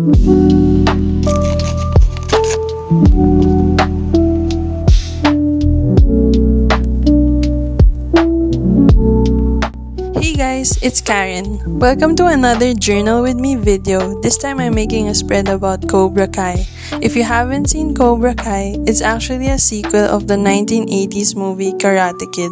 Hey guys, it's Karen. Welcome to another Journal with Me video. This time I'm making a spread about Cobra Kai. If you haven't seen Cobra Kai, it's actually a sequel of the 1980s movie Karate Kid.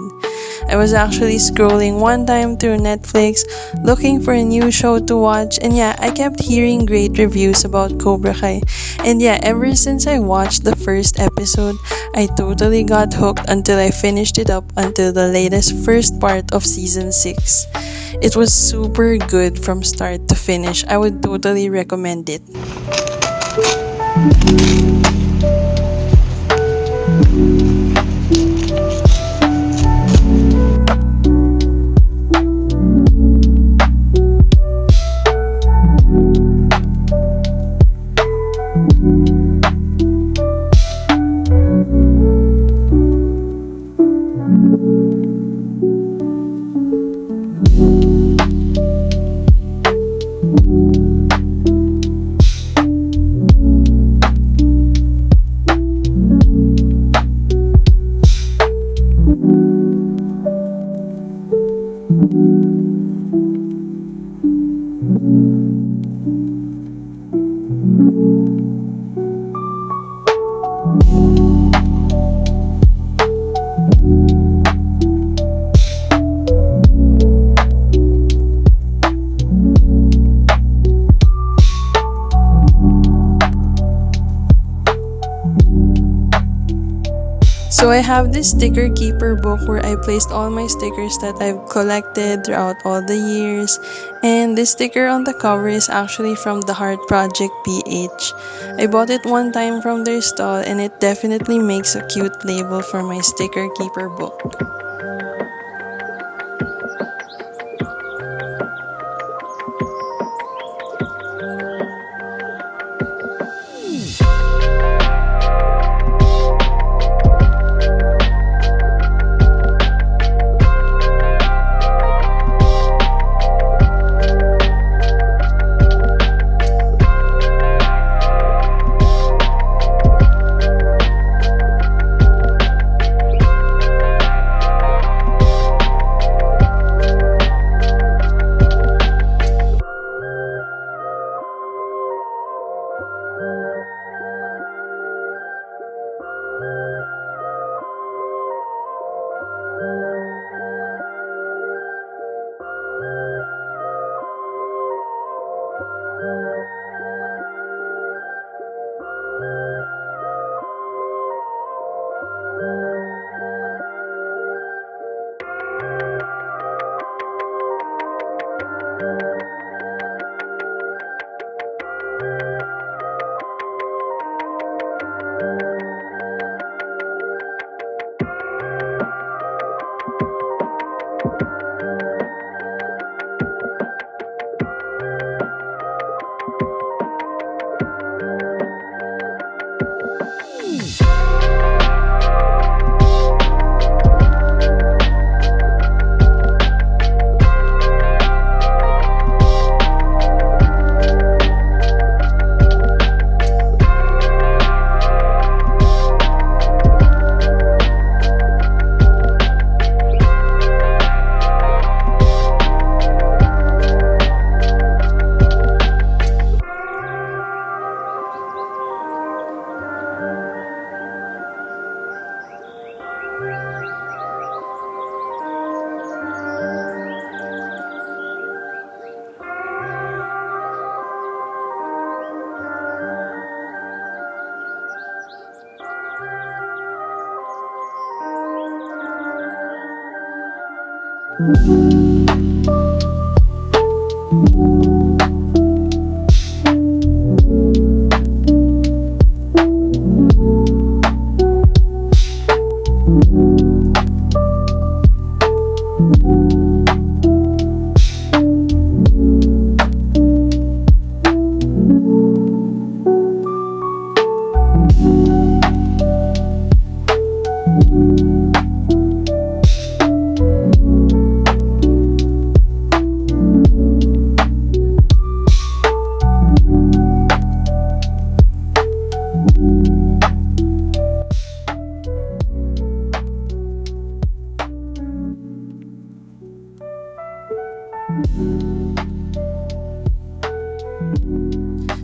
I was actually scrolling one time through Netflix looking for a new show to watch, and yeah, I kept hearing great reviews about Cobra Kai. And yeah, ever since I watched the first episode, I totally got hooked until I finished it up until the latest first part of season 6. It was super good from start to finish. I would totally recommend it. So I have this sticker keeper book where I placed all my stickers that I've collected throughout all the years. And this sticker on the cover is actually from the Heart Project PH. I bought it one time from their stall and it definitely makes a cute label for my sticker keeper book.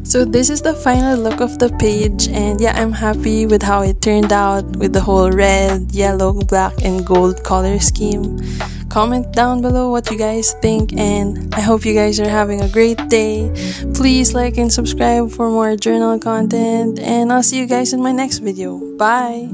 So this is the final look of the page, and yeah, I'm happy with how it turned out with the whole red, yellow, black, and gold color scheme. Comment down below what you guys think, and I hope you guys are having a great day. Please like and subscribe for more journal content, and I'll see you guys in my next video. Bye!